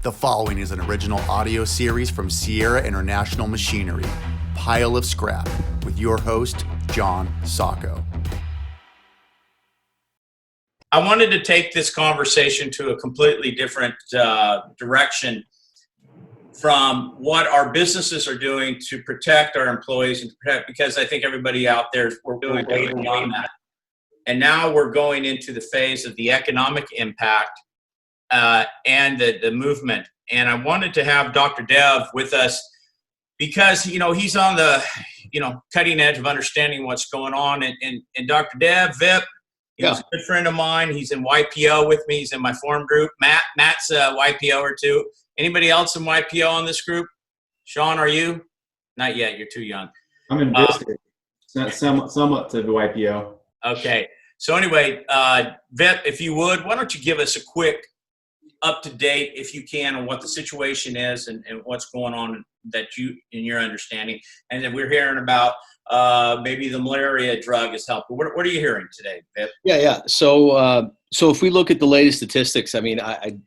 The following is an original audio series from Sierra International Machinery, Pile of Scrap, with your host, John Sacco. I wanted to take this conversation to a completely different direction from what our businesses are doing to protect our employees and to protect, because I think everybody out there is we're doing way beyond that. And now we're going into the phase of the economic impact and the movement. And I wanted to have Dr. Dev with us because, he's on the, cutting edge of understanding what's going on. And Dr. Dev, VIP, he's a good friend of mine. He's in YPO with me. He's in my forum group. Matt's a YPO or two. Anybody else in YPO on this group? Sean, are you? Not yet. You're too young. I'm in business. Somewhat to the YPO. Okay. So anyway, VIP, if you would, why don't you give us a quick up-to-date, if you can, on what the situation is and what's going on that you, in your understanding. And then we're hearing about maybe the malaria drug is helping. What are you hearing today, VIP? Yeah. So if we look at the latest statistics, I mean, I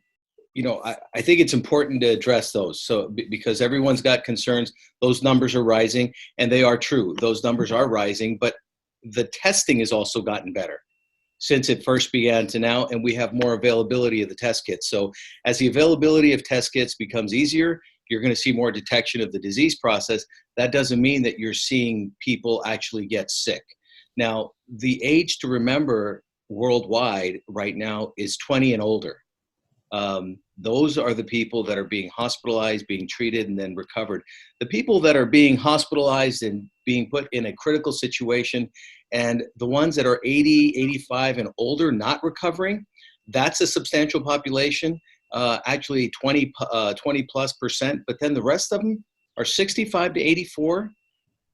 think it's important to address those. So because everyone's got concerns, those numbers are rising, and they are true. Those numbers are rising, but the testing has also gotten better since it first began to now, and we have more availability of the test kits. So as the availability of test kits becomes easier, you're going to see more detection of the disease process. That doesn't mean that you're seeing people actually get sick. Now, the age to remember worldwide right now is 20 and older. Those are the people that are being hospitalized, being treated, and then recovered. The people that are being hospitalized and being put in a critical situation, and the ones that are 80, 85 and older not recovering, that's a substantial population, actually 20 plus percent. But then the rest of them are 65 to 84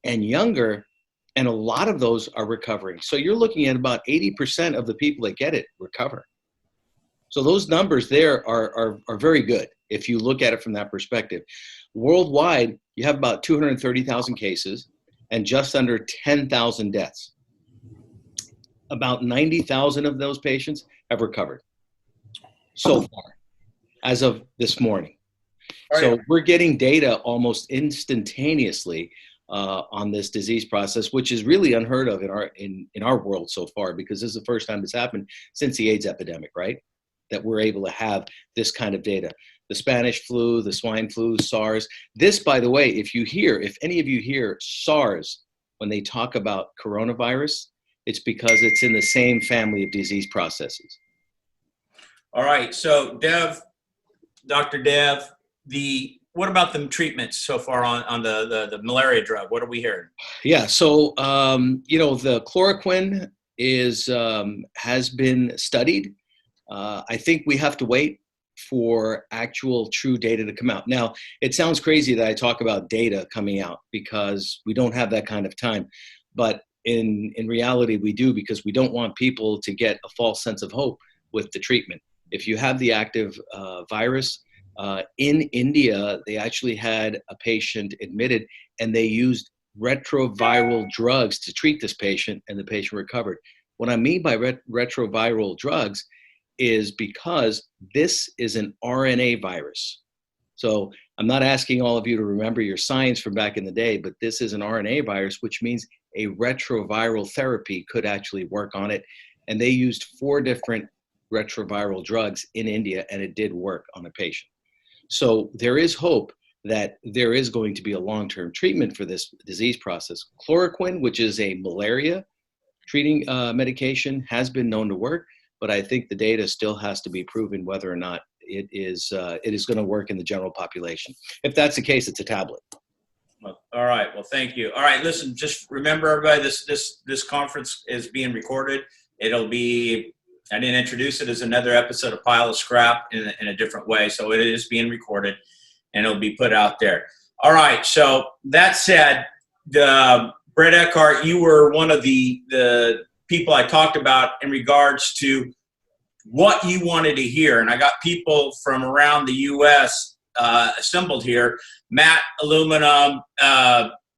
and younger, and a lot of those are recovering. So you're looking at about 80% of the people that get it recover. So those numbers there are very good if you look at it from that perspective. Worldwide, you have about 230,000 cases and just under 10,000 deaths. About 90,000 of those patients have recovered so far, as of this morning. So we're getting data almost instantaneously on this disease process, which is really unheard of in our world so far, because this is the first time it's happened since the AIDS epidemic, right? That we're able to have this kind of data. The Spanish flu, the swine flu, SARS. This, by the way, if any of you hear SARS when they talk about coronavirus, it's because it's in the same family of disease processes. All right. So Dr. Dev, what about the treatments so far on the malaria drug? What are we hearing? Yeah. So, the chloroquine has been studied. I think we have to wait for actual true data to come out. Now, it sounds crazy that I talk about data coming out because we don't have that kind of time. But in reality, we do, because we don't want people to get a false sense of hope with the treatment. If you have the active virus, in India, they actually had a patient admitted and they used retroviral drugs to treat this patient, and the patient recovered. What I mean by retroviral drugs is because this is an RNA virus. So I'm not asking all of you to remember your science from back in the day, but this is an RNA virus, which means a retroviral therapy could actually work on it. And they used 4 different retroviral drugs in India, and it did work on a patient. So there is hope that there is going to be a long-term treatment for this disease process. Chloroquine, which is a malaria treating medication, has been known to work, but I think the data still has to be proven whether or not it is going to work in the general population. If that's the case, it's a tablet. Well, all right. Well, thank you. All right. Listen, just remember, everybody, this conference is being recorded. It'll be, I didn't introduce it as another episode of Pile of Scrap in a different way. So it is being recorded and it'll be put out there. All right. So that said, Brett Ekart, you were one of the people I talked about in regards to what you wanted to hear. And I got people from around the U.S. Assembled here. Matt, aluminum,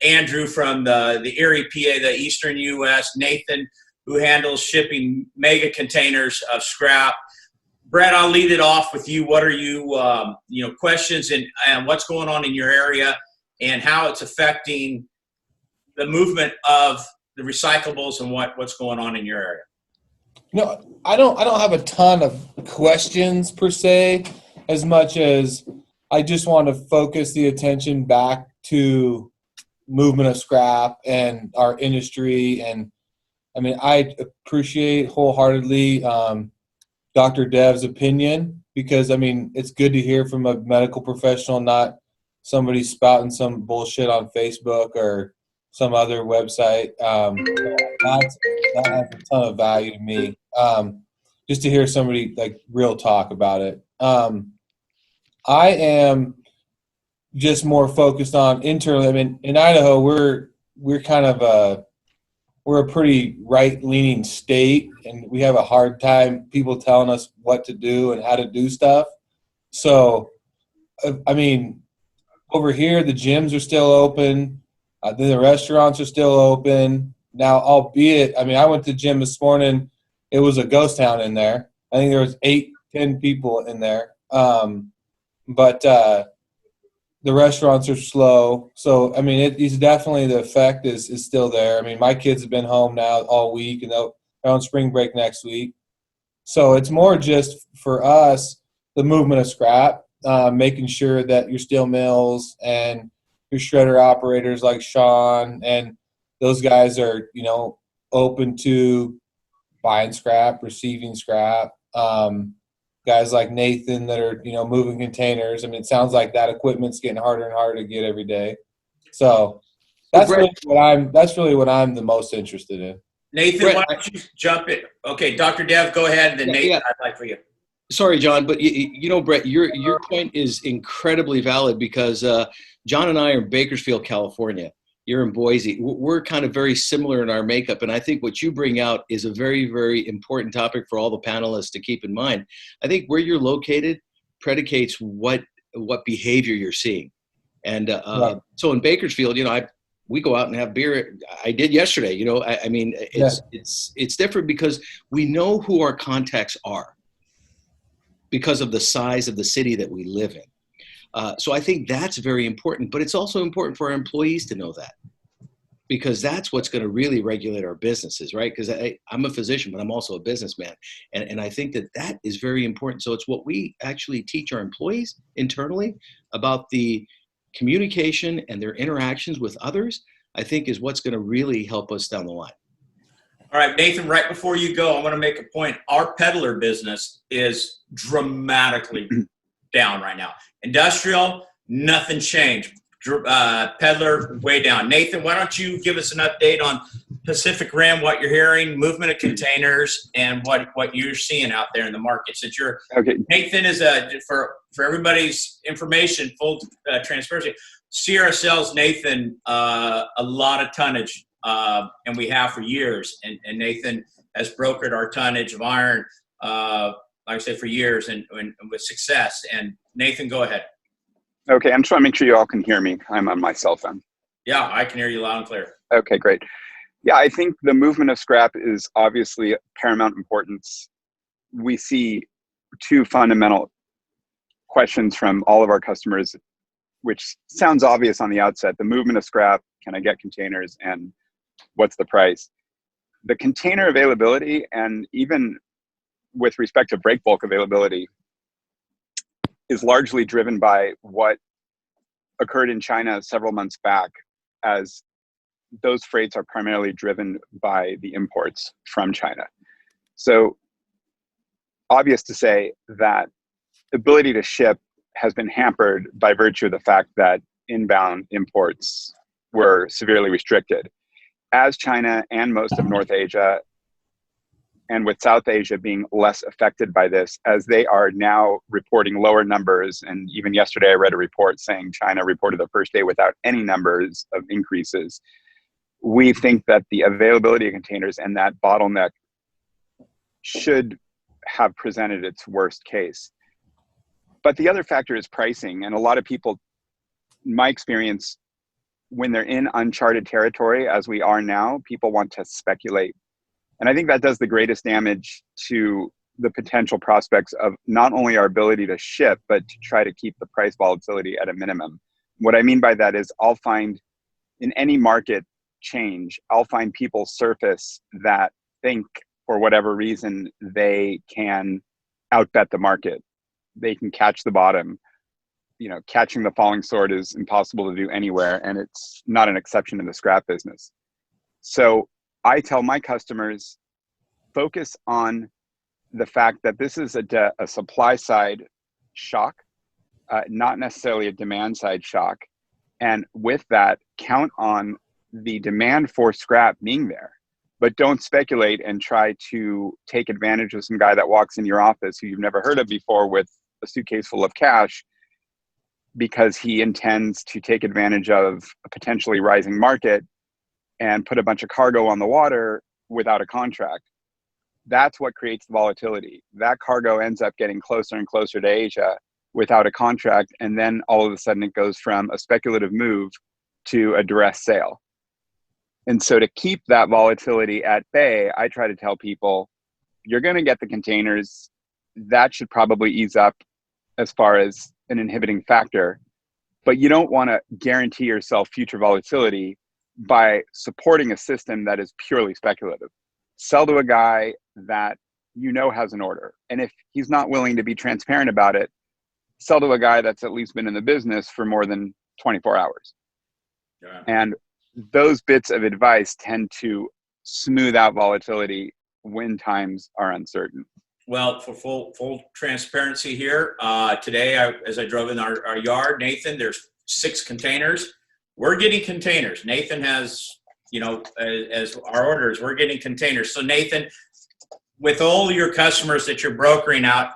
Andrew from the Erie, PA, the Eastern U.S., Nathan, who handles shipping mega containers of scrap, Brett, I'll lead it off with you. What are questions and what's going on in your area and how it's affecting the movement of the recyclables and what's going on in your area? I don't have a ton of questions per se, as much as I just want to focus the attention back to movement of scrap and our industry. And I mean, I appreciate wholeheartedly Dr. Dev's opinion, because I mean, it's good to hear from a medical professional, not somebody spouting some bullshit on Facebook or some other website. That has a ton of value to me. Just to hear somebody like real talk about it. I am just more focused on internally. I mean, in Idaho, we're kind of we're a pretty right-leaning state, and we have a hard time people telling us what to do and how to do stuff. So, I mean, over here, the gyms are still open. The restaurants are still open. Now, albeit, I mean, I went to the gym this morning. It was a ghost town in there. I think there was 8-10 people in there. But the restaurants are slow. So, I mean, it's definitely, the effect is still there. I mean, my kids have been home now all week, and they're on spring break next week. So it's more just for us, the movement of scrap, making sure that your steel mills and your shredder operators like Sean and those guys are, open to buying scrap, receiving scrap. Guys like Nathan that are, moving containers. I mean, it sounds like that equipment's getting harder and harder to get every day. So that's really what I'm the most interested in. Nathan, Brett, why don't you jump in? Okay, Dr. Dev, go ahead, and then Nathan, I'd like for you. Sorry, John, but Brett, your point is incredibly valid, because John and I are in Bakersfield, California. You're in Boise. We're kind of very similar in our makeup, and I think what you bring out is a very, very important topic for all the panelists to keep in mind. I think where you're located predicates what behavior you're seeing, and right. So in Bakersfield, we go out and have beer. I did yesterday. I mean, it's different because we know who our contacts are because of the size of the city that we live in. So I think that's very important, but it's also important for our employees to know that, because that's what's going to really regulate our businesses, right? Because I'm a physician, but I'm also a businessman. And I think that is very important. So it's what we actually teach our employees internally about the communication and their interactions with others, I think is what's going to really help us down the line. All right, Nathan, right before you go, I want to make a point. Our peddler business is dramatically down right now. Industrial, nothing changed. Peddler, way down. Nathan, why don't you give us an update on Pacific Rim, what you're hearing, movement of containers, and what you're seeing out there in the market. Since Nathan is for everybody's information, full transparency, Sierra sells Nathan a lot of tonnage, and we have for years. And Nathan has brokered our tonnage of iron, like I said, for years and with success. And Nathan, go ahead. Okay, I'm trying to make sure you all can hear me. I'm on my cell phone. Yeah, I can hear you loud and clear. Okay, great. Yeah, I think the movement of scrap is obviously paramount importance. We see two fundamental questions from all of our customers, which sounds obvious on the outset. The movement of scrap, can I get containers, and what's the price? The container availability, and even with respect to break bulk availability, is largely driven by what occurred in China several months back, as those freights are primarily driven by the imports from China. So obvious to say that the ability to ship has been hampered by virtue of the fact that inbound imports were severely restricted. As China and most of North Asia, and with South Asia being less affected by this, as they are now reporting lower numbers. And even yesterday, I read a report saying China reported the first day without any numbers of increases. We think that the availability of containers and that bottleneck should have presented its worst case. But the other factor is pricing. And a lot of people, in my experience, when they're in uncharted territory, as we are now, people want to speculate. And I think that does the greatest damage to the potential prospects of not only our ability to ship, but to try to keep the price volatility at a minimum. What I mean by that is I'll find in any market change, I'll find people surface that think for whatever reason they can outbet the market. They can catch the bottom. You know, catching the falling sword is impossible to do anywhere, and it's not an exception in the scrap business. So I tell my customers, focus on the fact that this is a supply side shock, not necessarily a demand side shock. And with that, count on the demand for scrap being there. But don't speculate and try to take advantage of some guy that walks in your office who you've never heard of before with a suitcase full of cash because he intends to take advantage of a potentially rising market and put a bunch of cargo on the water without a contract. That's what creates the volatility. That cargo ends up getting closer and closer to Asia without a contract, and then all of a sudden it goes from a speculative move to a duress sale. And so to keep that volatility at bay, I try to tell people, you're going to get the containers. That should probably ease up as far as an inhibiting factor, but you don't want to guarantee yourself future volatility by supporting a system that is purely speculative. Sell to a guy that you know has an order. And if he's not willing to be transparent about it, sell to a guy that's at least been in the business for more than 24 hours. Yeah. And those bits of advice tend to smooth out volatility when times are uncertain. Well, for full transparency here, today, as I drove in our yard, Nathan, there's 6 containers. We're getting containers. Nathan has, as our orders, we're getting containers. So Nathan, with all your customers that you're brokering out,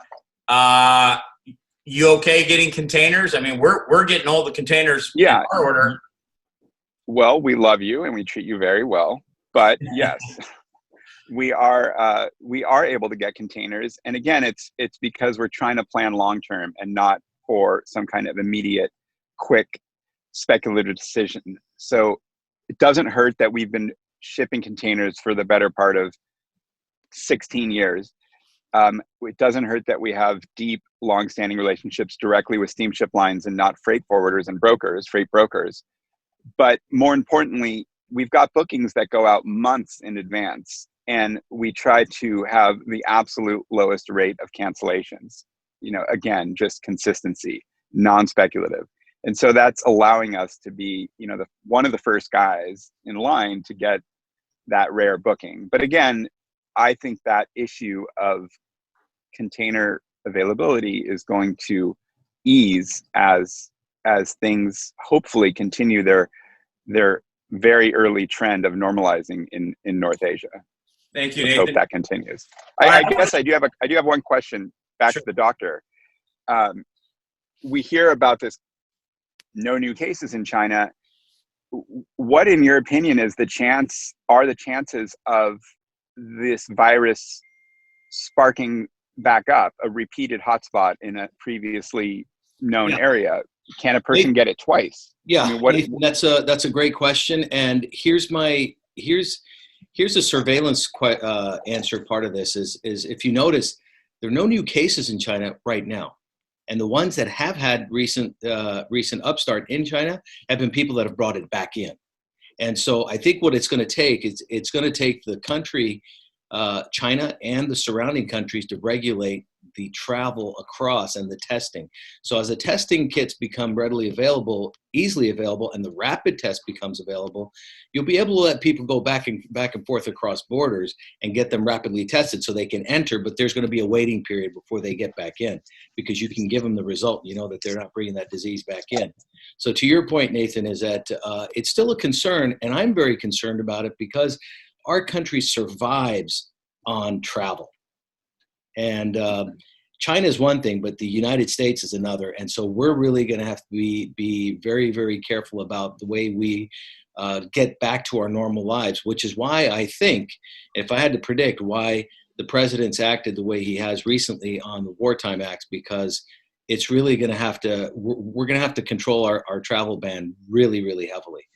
you okay getting containers? I mean, we're getting all the containers in our order. Well, we love you and we treat you very well, but yes. We are able to get containers, and again, it's because we're trying to plan long term and not for some kind of immediate, quick, speculative decision. So it doesn't hurt that we've been shipping containers for the better part of 16 years. It doesn't hurt that we have deep, long-standing relationships directly with steamship lines and not freight forwarders and freight brokers. But more importantly, we've got bookings that go out months in advance. And we try to have the absolute lowest rate of cancellations. Again, just consistency, non-speculative. And so that's allowing us to be, one of the first guys in line to get that rare booking. But again, I think that issue of container availability is going to ease as things hopefully continue their very early trend of normalizing in North Asia. Thank you, Let's Nathan. hope that continues. I guess I do have one question back Sure. to the doctor. We hear about this no new cases in China. What, in your opinion, are the chances of this virus sparking back up a repeated hotspot in a previously known area? Can a person get it twice? Yeah, Nathan, that's a great question. And here's a surveillance answer. Part of this is if you notice, there are no new cases in China right now, and the ones that have had recent upstart in China have been people that have brought it back in. And so I think what it's going to take is it's going to take the country, China and the surrounding countries, to regulate the travel across and the testing. So as the testing kits become easily available, and the rapid test becomes available, you'll be able to let people go back and forth across borders and get them rapidly tested so they can enter, but there's going to be a waiting period before they get back in, because you can give them the result, that they're not bringing that disease back in. So to your point, Nathan, is that it's still a concern, and I'm very concerned about it because our country survives on travel. And China is one thing, but the United States is another. And so we're really going to have to be very, very careful about the way we get back to our normal lives, which is why I think, if I had to predict, why the president's acted the way he has recently on the wartime acts, because it's really going to have to, we're going to have to control our travel ban really, really heavily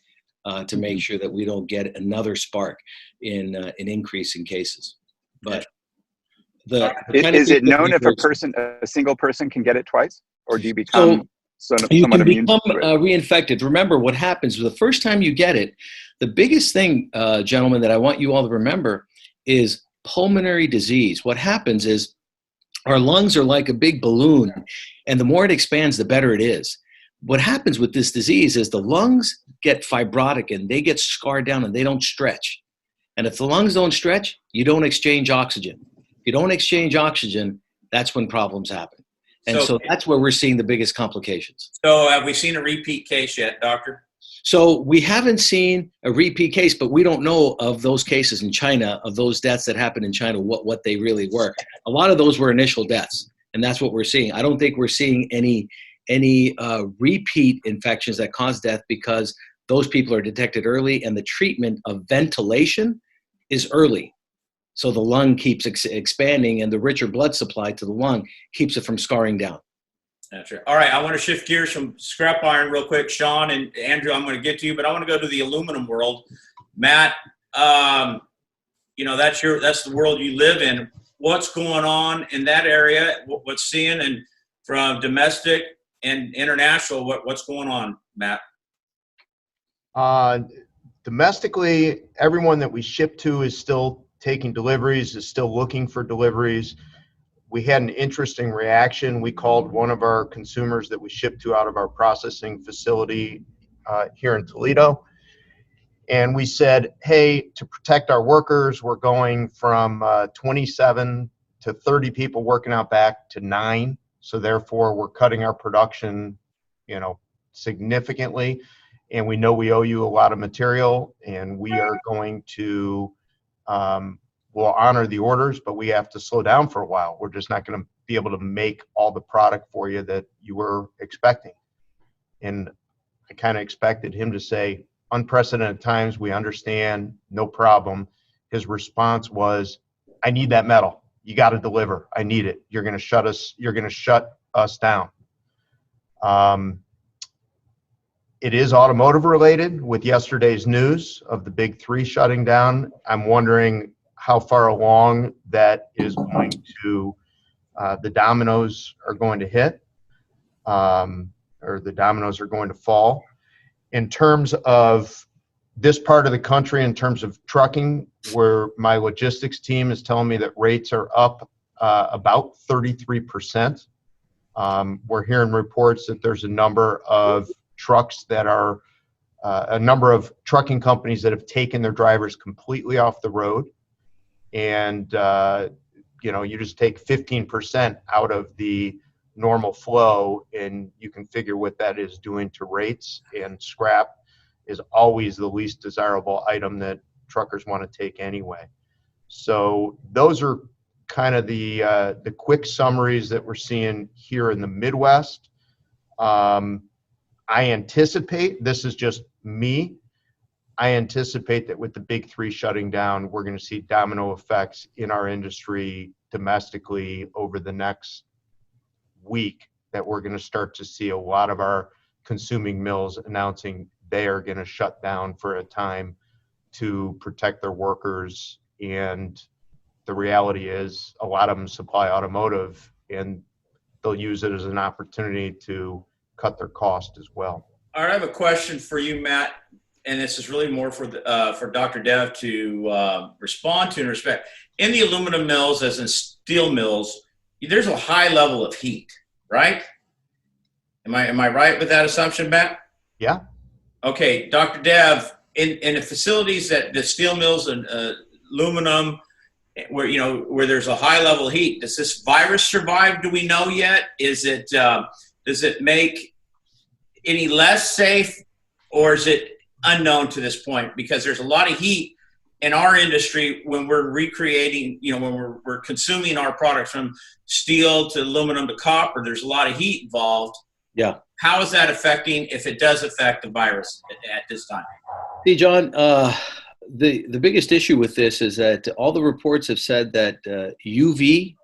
to make sure that we don't get another spark in an increase in cases. But Is it known if a single person can get it twice, or do you become you somewhat can immune become to it? reinfected? Remember what happens the first time you get it. The biggest thing, gentlemen, that I want you all to remember is pulmonary disease. What happens is our lungs are like a big balloon, and the more it expands, the better it is. What happens with this disease is the lungs get fibrotic and they get scarred down and they don't stretch. And if the lungs don't stretch, you don't exchange oxygen. If you don't exchange oxygen, that's when problems happen. And so that's where we're seeing the biggest complications. So have we seen a repeat case yet, doctor? So we haven't seen a repeat case, but we don't know of those cases in China, of those deaths that happened in China, what they really were. A lot of those were initial deaths, and that's what we're seeing. I don't think we're seeing any repeat infections that cause death because those people are detected early, and the treatment of ventilation is early. So the lung keeps expanding, and the richer blood supply to the lung keeps it from scarring down. That's right. All right, I want to shift gears from scrap iron real quick. Sean and Andrew, I'm going to get to you, but I want to go to the aluminum world. Matt, that's the world you live in. What's going on in that area? What's seeing, and from domestic and international, what's going on, Matt? Domestically, everyone that we ship to is still taking deliveries, is still looking for deliveries. We had an interesting reaction. We called one of our consumers that we shipped to out of our processing facility here in Toledo. And we said, hey, to protect our workers, we're going from 27 to 30 people working out back to 9. So therefore, we're cutting our production, significantly. And we know we owe you a lot of material, and we are going to we'll honor the orders, but we have to slow down for a while. We're just not going to be able to make all the product for you that you were expecting. And I kind of expected him to say, unprecedented times, we understand, no problem. His response was, I need that metal. You got to deliver. I need it. You're going to shut us down. It is automotive related with yesterday's news of the big 3 shutting down. I'm wondering how far along that is going to, the dominoes are going to hit, or the dominoes are going to fall. In terms of this part of the country, in terms of trucking, where my logistics team is telling me that rates are up about 33%. We're hearing reports that there's a number of trucks that are, a number of trucking companies that have taken their drivers completely off the road. And, you just take 15% out of the normal flow, and you can figure what that is doing to rates. And scrap is always the least desirable item that truckers want to take anyway. So those are kind of the quick summaries that we're seeing here in the Midwest. I anticipate, this is just me, I anticipate that with the big 3 shutting down, we're going to see domino effects in our industry domestically over the next week, that we're going to start to see a lot of our consuming mills announcing they are going to shut down for a time to protect their workers. And the reality is a lot of them supply automotive, and they'll use it as an opportunity to cut their cost as well. All right, I have a question for you, Matt, and this is really more for Dr. Dev to respond to and respect. In the aluminum mills, as in steel mills, there's a high level of heat, right? Am I right with that assumption, Matt? Yeah. Okay, Dr. Dev, in the facilities that the steel mills and aluminum, where there's a high level of heat, does this virus survive? Do we know yet? Does it make any less safe, or is it unknown to this point? Because there's a lot of heat in our industry when we're recreating, when we're consuming our products from steel to aluminum to copper, there's a lot of heat involved. Yeah. How is that affecting, if it does affect the virus at this time? See, John, the biggest issue with this is that all the reports have said that UV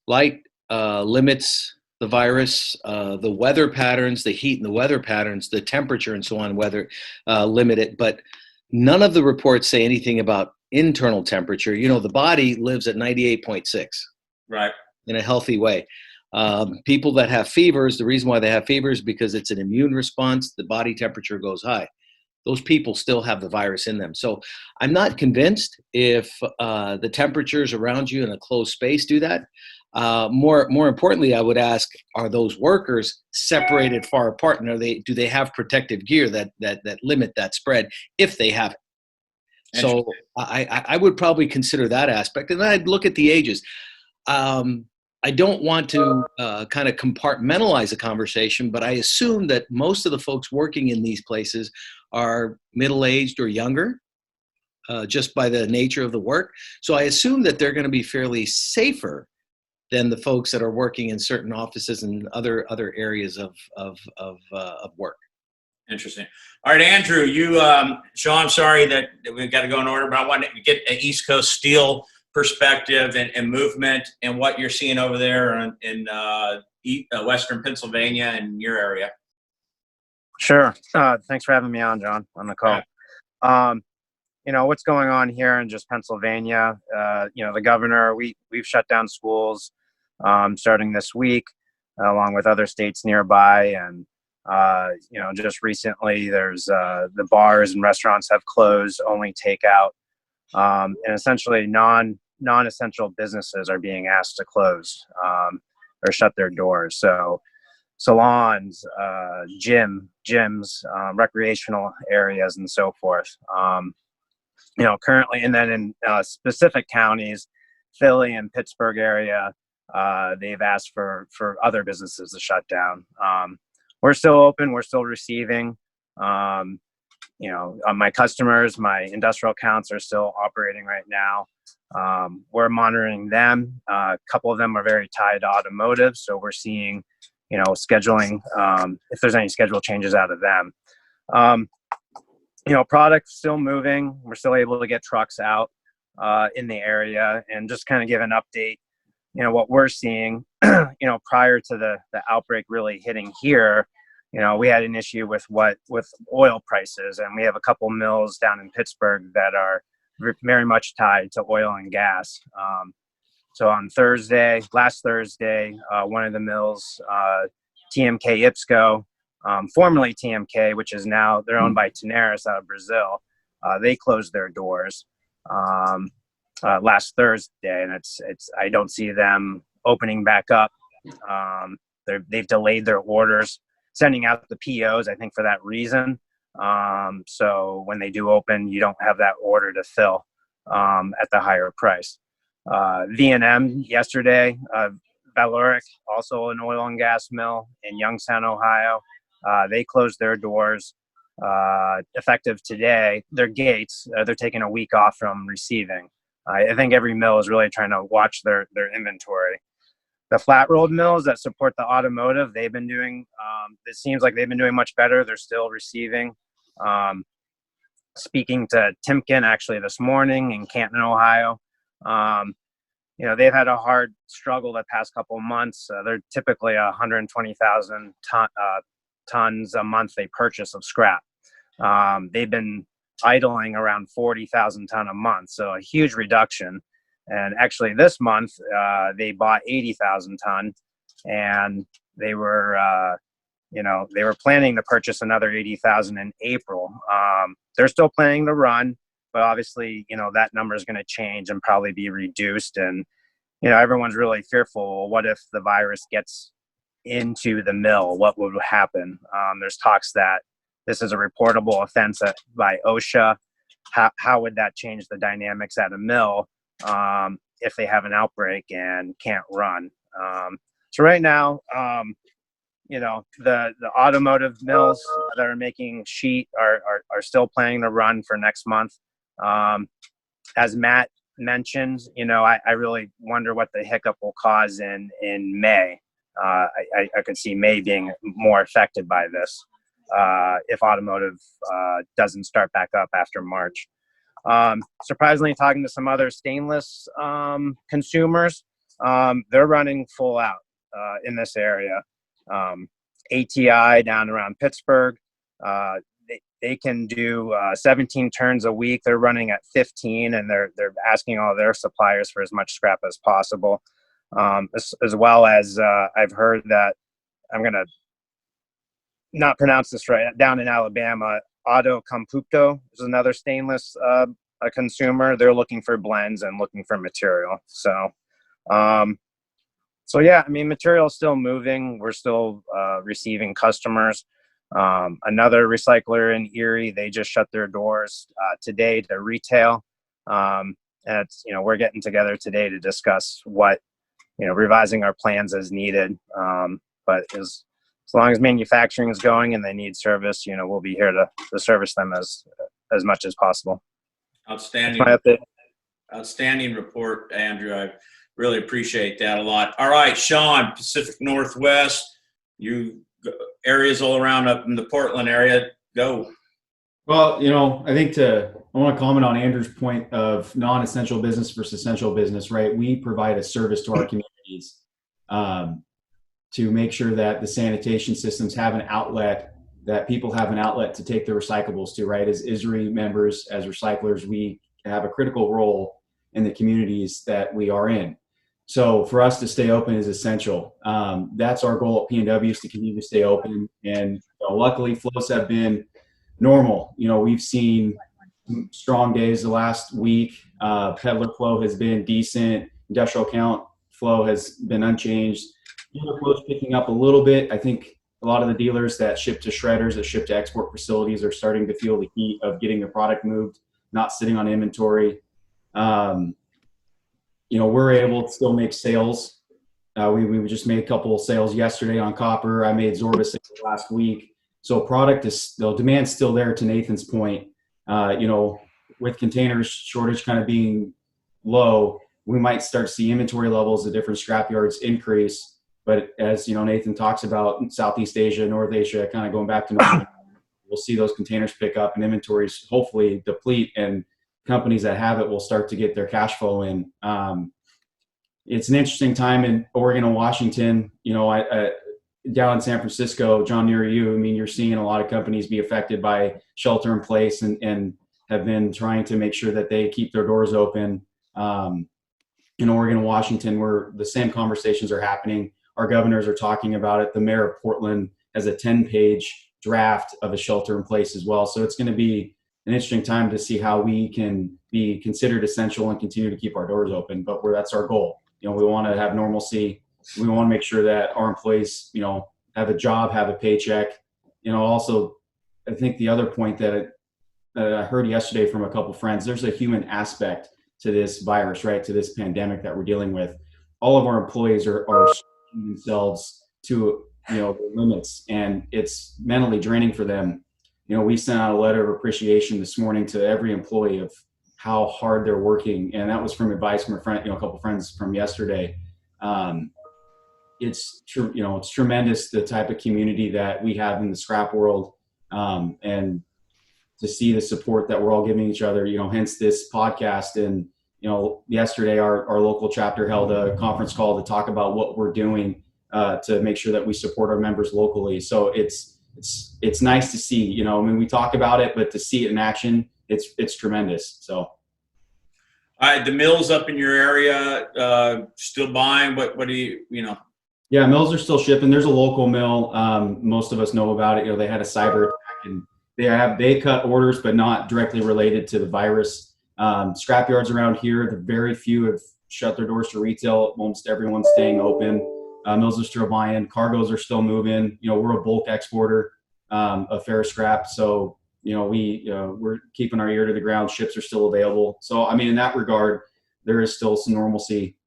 light limits the virus, the weather patterns, the heat and the weather patterns, the temperature and so on, limit it. But none of the reports say anything about internal temperature. The body lives at 98.6 Right. in a healthy way. People that have fevers, the reason why they have fevers is because it's an immune response. The body temperature goes high. Those people still have the virus in them. So I'm not convinced if the temperatures around you in a closed space do that. More importantly, I would ask: are those workers separated far apart, and do they have protective gear that limit that spread if they have it? So I would probably consider that aspect, and then I'd look at the ages. I don't want to kind of compartmentalize a conversation, but I assume that most of the folks working in these places are middle-aged or younger, just by the nature of the work. So I assume that they're going to be fairly safer than the folks that are working in certain offices and other areas of work. Interesting. All right, Andrew, Sean, I'm sorry that we've got to go in order, but I want to get an East Coast steel perspective and movement and what you're seeing over there in Western Pennsylvania and your area. Sure. Thanks for having me on, John, on the call. What's going on here in just Pennsylvania, the governor, we've shut down schools starting this week, along with other states nearby. And, just recently there's the bars and restaurants have closed, only takeout. And essentially non-essential businesses are being asked to close or shut their doors. So salons, gyms, recreational areas, and so forth. Currently, and then in specific counties, Philly and Pittsburgh area, they've asked for other businesses to shut down. We're still open. We're still receiving. My customers, my industrial accounts are still operating right now. We're monitoring them. A couple of them are very tied to automotive, so we're seeing, scheduling, if there's any schedule changes out of them. Product's still moving. We're still able to get trucks out in the area, and just kind of give an update, what we're seeing, prior to the outbreak really hitting here. We had an issue with oil prices, and we have a couple mills down in Pittsburgh that are very much tied to oil and gas. So on last Thursday, one of the mills, TMK IPSCO, formerly TMK, which is now they're owned by Tenaris out of Brazil, they closed their doors last Thursday, and I don't see them opening back up. They've delayed their orders, sending out the POs, I think, for that reason. So when they do open, you don't have that order to fill at the higher price. V&M yesterday, Valoric, also an oil and gas mill in Youngstown, Ohio, they closed their doors effective today. Their gates, they're taking a week off from receiving. I think every mill is really trying to watch their inventory. The flat rolled mills that support the automotive, they've been doing, it seems like they've been doing much better. They're still receiving. Speaking to Timken actually this morning in Canton, Ohio, they've had a hard struggle the past couple of months. They're typically 120,000 tons a month they purchase of scrap. They've been idling around 40,000 ton a month, so a huge reduction. And actually this month, they bought 80,000 ton, and they were planning to purchase another 80,000 in April. They're still planning to run, but obviously, that number is going to change and probably be reduced. And, everyone's really fearful. What if the virus gets into the mill? What would happen? There's talks that this is a reportable offense by OSHA. How would that change the dynamics at a mill if they have an outbreak and can't run? So right now, the automotive mills that are making sheet are still planning to run for next month. As Matt mentioned, I really wonder what the hiccup will cause in May. I could see May being more affected by this if automotive doesn't start back up after March. Surprisingly, talking to some other stainless consumers, they're running full out in this area. ATI down around Pittsburgh, they can do 17 turns a week. They're running at 15, and they're asking all their suppliers for as much scrap as possible. As well as I've heard that, I'm going to not pronounce this right, down in Alabama, Auto Computo is another stainless a consumer. They're looking for blends and looking for material. So yeah, I mean, material is still moving. We're still receiving customers. Another recycler in Erie, they just shut their doors today to retail. And it's, we're getting together today to discuss what, revising our plans as needed. But as long as manufacturing is going and they need service, we'll be here to service them as much as possible. Outstanding. Outstanding report, Andrew. I really appreciate that a lot. All right, Sean, Pacific Northwest, you areas all around up in the Portland area, go. Well, I think I want to comment on Andrew's point of non-essential business versus essential business, right? We provide a service to our communities to make sure that the sanitation systems have an outlet, that people have an outlet to take their recyclables to, right? As ISRI members, as recyclers, we have a critical role in the communities that we are in. So for us to stay open is essential. That's our goal at PNW, is to continue to stay open. And luckily, flows have been normal. We've seen strong days the last week. Peddler flow has been decent. Industrial count flow has been unchanged. Dealer flow is picking up a little bit. I think a lot of the dealers that ship to shredders, that ship to export facilities, are starting to feel the heat of getting the product moved, not sitting on inventory. We're able to still make sales. We just made a couple of sales yesterday on copper. I made Zorba sales last week. So product is, the demand's still there, to Nathan's point. With containers shortage kind of being low, we might start to see inventory levels at different scrap yards increase. But as Nathan talks about, Southeast Asia, North Asia, kind of going back to normal, we'll see those containers pick up and inventories hopefully deplete, and companies that have it will start to get their cash flow in. It's an interesting time in Oregon and Washington. Down in San Francisco, John, near you, I mean, you're seeing a lot of companies be affected by shelter in place and have been trying to make sure that they keep their doors open. In Oregon and Washington, where the same conversations are happening. Our governors are talking about it. The mayor of Portland has a 10-page draft of a shelter in place as well. So it's going to be an interesting time to see how we can be considered essential and continue to keep our doors open. But that's our goal. We want to have normalcy. We want to make sure that our employees, have a job, have a paycheck. Also, I think the other point that I heard yesterday from a couple of friends, there's a human aspect to this virus, right? To this pandemic that we're dealing with. All of our employees are themselves to, their limits, and it's mentally draining for them. We sent out a letter of appreciation this morning to every employee of how hard they're working. And that was from advice from a friend, a couple of friends from yesterday. It's true, it's tremendous, the type of community that we have in the scrap world. And to see the support that we're all giving each other, hence this podcast. And, yesterday our local chapter held a conference call to talk about what we're doing to make sure that we support our members locally. So it's nice to see, we talk about it, but to see it in action, it's tremendous. So. All right, the mills up in your area, still buying? What do you? Yeah, mills are still shipping. There's a local mill. Most of us know about it. They had a cyber attack, and they cut orders, but not directly related to the virus. Scrap yards around here, the very few have shut their doors to retail. Almost everyone's staying open. Mills are still buying. Cargoes are still moving. We're a bulk exporter of ferrous scrap, so we're keeping our ear to the ground. Ships are still available. So in that regard, there is still some normalcy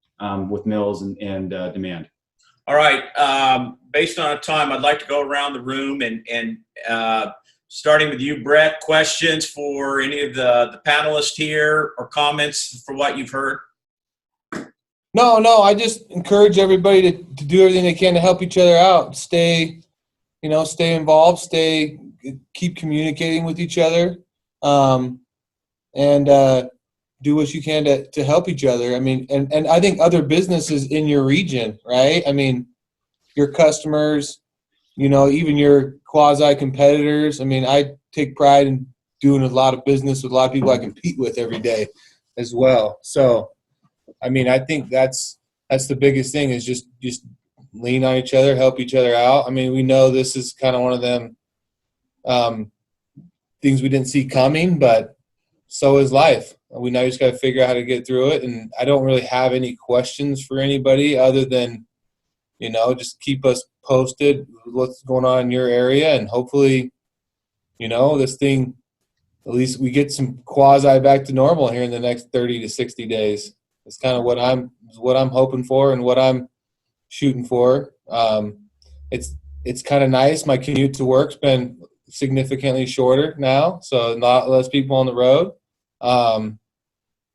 with mills and demand. All right. Based on time, I'd like to go around the room and starting with you, Brett, questions for any of the panelists here or comments for what you've heard? No, I just encourage everybody to do everything they can to help each other out. Stay involved, keep communicating with each other, and do what you can to help each other. And I think other businesses in your region, right? Your customers, even your quasi competitors. take pride in doing a lot of business with a lot of people I compete with every day as well. So, I mean, I think that's the biggest thing is just lean on each other, help each other out. I mean, we know this is kind of one of them things we didn't see coming, but so is life. We now just got to figure out how to get through it. And I don't really have any questions for anybody other than, just keep us posted what's going on in your area. And hopefully, this thing, at least we get some quasi back to normal here in the next 30 to 60 days. It's kind of what I'm hoping for and what I'm shooting for. It's kind of nice. My commute to work's been significantly shorter now, so not less people on the road. And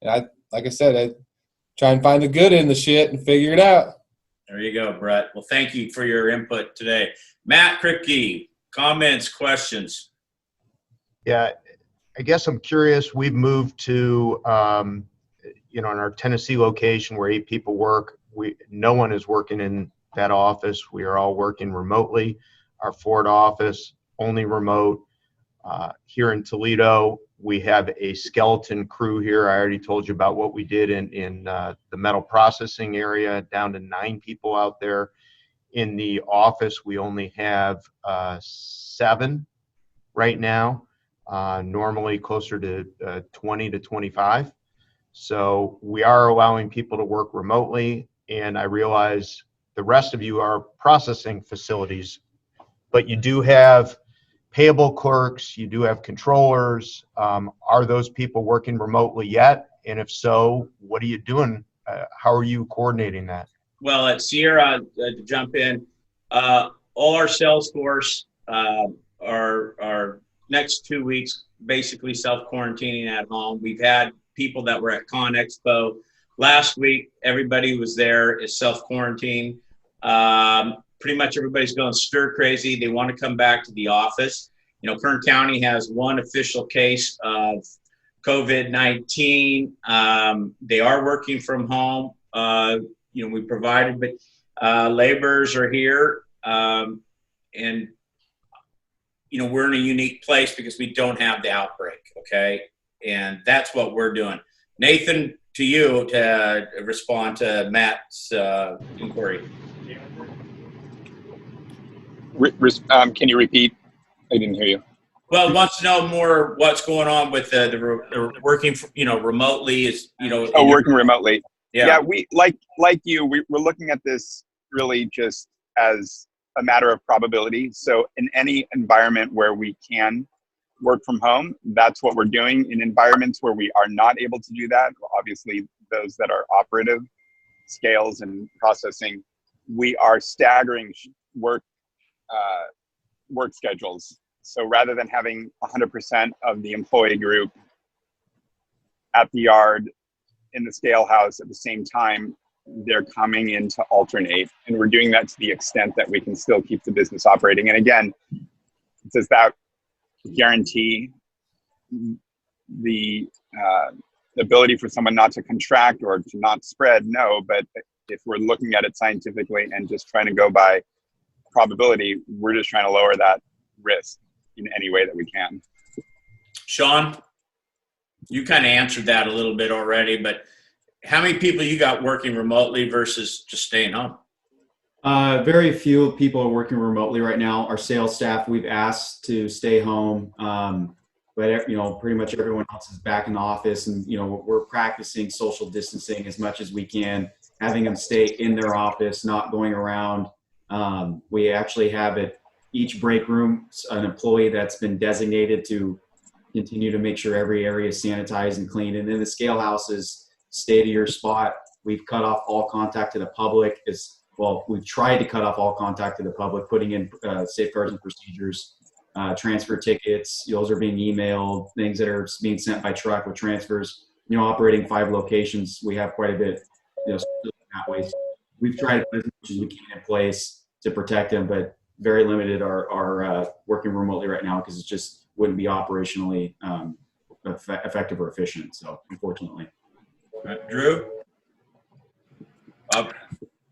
like I said, I try and find the good in the shit and figure it out. There you go, Brett. Well, thank you for your input today. Matt Kripke, comments, questions? Yeah, I guess I'm curious. We've moved to, in our Tennessee location where 8 people work. No one is working in that office. We are all working remotely. Our Ford office, only remote. Here in Toledo, we have a skeleton crew here. I already told you about what we did in the metal processing area, down to 9 people out there. In the office, we only have 7 right now, normally closer to 20 to 25. So we are allowing people to work remotely, and I realize the rest of you are processing facilities, but you do have payable clerks, you do have controllers. Are those people working remotely yet? And if so, what are you doing? How are you coordinating that? Well, at Sierra, to jump in, all our sales force are next 2 weeks basically self-quarantining at home. We've had people that were at Con Expo last week. Everybody was there is self-quarantine. Pretty much everybody's going stir crazy. They want to come back to the office. Kern County has 1 official case of COVID-19. They are working from home. We provided, but laborers are here. And we're in a unique place because we don't have the outbreak. Okay. And that's what we're doing. Nathan, to you to respond to Matt's inquiry. Can you repeat? I didn't hear you. Well, wants to know more what's going on with the working, remotely is, working remotely. Yeah. We like you. We're looking at this really just as a matter of probability. So in any environment where we can work from home, that's what we're doing. In environments where we are not able to do that, obviously those that are operative scales and processing, we are staggering work schedules. So rather than having 100% of the employee group at the yard in the scale house at the same time, they're coming in to alternate. And we're doing that to the extent that we can still keep the business operating. And again, does that guarantee the ability for someone not to contract or to not spread? No, but if we're looking at it scientifically and just trying to go by probability, we're just trying to lower that risk in any way that we can. Sean, you kind of answered that a little bit already, but how many people you got working remotely versus just staying home? Very few people are working remotely right now. Our sales staff, we've asked to stay home, but pretty much everyone else is back in the office, and we're practicing social distancing as much as we can, having them stay in their office, not going around. We actually have at each break room an employee that's been designated to continue to make sure every area is sanitized and clean. And then the scale house is stay to your spot. We've cut off all contact to the public. We've tried to cut off all contact to the public, putting in safeguards and procedures, transfer tickets. Those are being emailed, things that are being sent by truck with transfers. Operating 5 locations, we have quite a bit, that way. We've tried to put as much as we can in place to protect them, but very limited are working remotely right now because it just wouldn't be operationally effective or efficient. So unfortunately. Drew?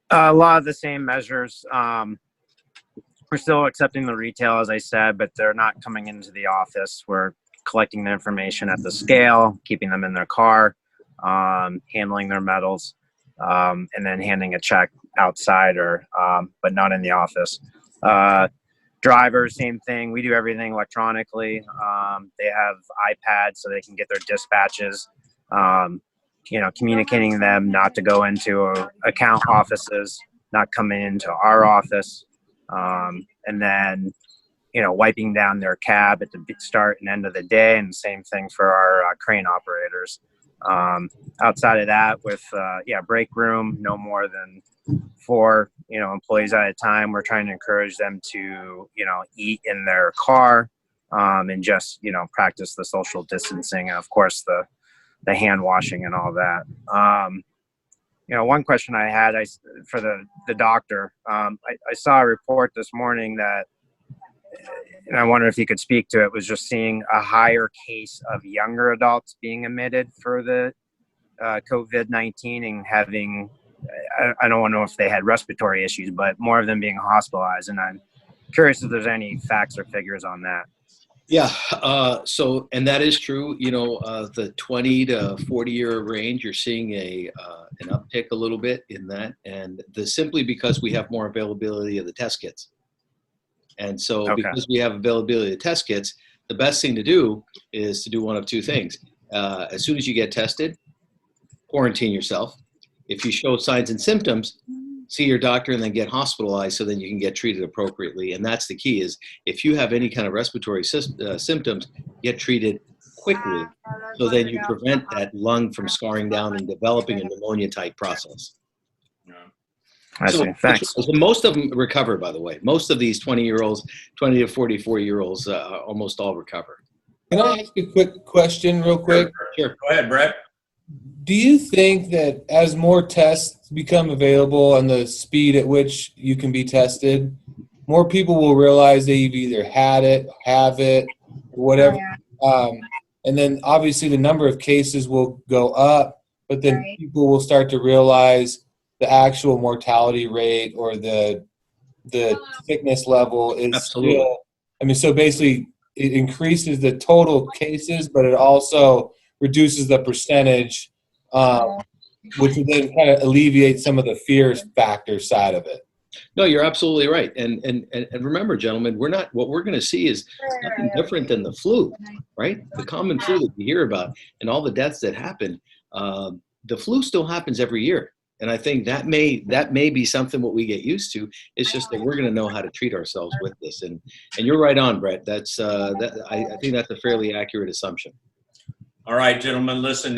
A lot of the same measures. we're still accepting the retail, as I said, but they're not coming into the office. We're collecting the information at the scale, keeping them in their car, handling their metals, and then handing a check outside but not in the office. Drivers, same thing. We do everything electronically. They have iPads so they can get their dispatches, communicating them not to go into account offices, not coming into our office. And then, wiping down their cab at the start and end of the day, and same thing for our crane operators. Outside of that, with break room, no more than 4 employees at a time. We're trying to encourage them to eat in their car, and just practice the social distancing, and of course the hand washing and all that. One question I had for the doctor, I saw a report this morning that, and I wonder if you could speak to it, was just seeing a higher case of younger adults being admitted for the COVID-19 and having, I don't know if they had respiratory issues, but more of them being hospitalized. And I'm curious if there's any facts or figures on that. Yeah. And that is true. The 20 to 40-year range, you're seeing an uptick a little bit in that, and simply because we have more availability of the test kits. And so because we have availability of test kits, the best thing to do is to do one of two things. As soon as you get tested, quarantine yourself. If you show signs and symptoms, see your doctor and then get hospitalized so then you can get treated appropriately. And that's the key, is if you have any kind of respiratory symptoms, get treated quickly so then you prevent that lung from scarring down and developing a pneumonia type process. I see. Thanks. So most of them recover, by the way. Most of these 20 to 44-year-olds almost all recover. Can I ask a quick question real quick? Sure. Go ahead, Brett. Do you think that as more tests become available and the speed at which you can be tested, more people will realize they've either had it, have it, or whatever? And then obviously the number of cases will go up, but then people will start to realize the actual mortality rate or the thickness level is still, so basically it increases the total cases, but it also reduces the percentage, which would then kind of alleviate some of the fear factor side of it. No, you're absolutely right. And remember, gentlemen, what we're going to see is nothing different than the flu, right? The common flu that you hear about and all the deaths that happen, the flu still happens every year. And I think that may be something what we get used to. It's just that we're going to know how to treat ourselves with this. And you're right on, Brett. That's I think that's a fairly accurate assumption. All right, gentlemen, listen,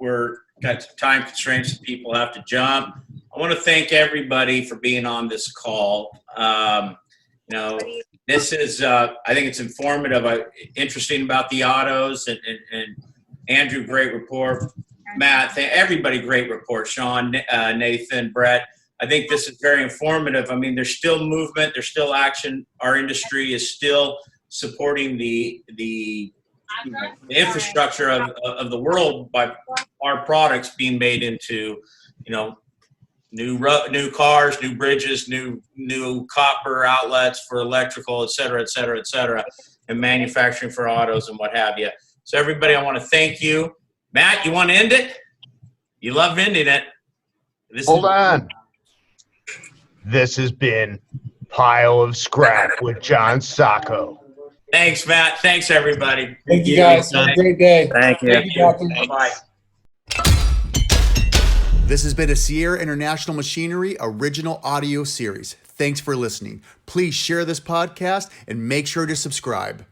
we're got some time constraints. People have to jump. I want to thank everybody for being on this call. This is, I think it's informative, interesting about the autos, and Andrew, great report. Matt, everybody, great report. Sean, Nathan, Brett. I think this is very informative. I mean, there's still movement. There's still action. Our industry is still supporting the infrastructure of the world by our products being made into, new cars, new bridges, new copper outlets for electrical, et cetera, and manufacturing for autos and what have you. So everybody, I want to thank you. Matt, you want to end it? You love ending it. Hold on. This has been Pile of Scrap with John Sacco. Thanks, Matt. Thanks, everybody. Thank you, guys. Have a great day. Thank you. Bye. This has been a Sierra International Machinery original audio series. Thanks for listening. Please share this podcast and make sure to subscribe.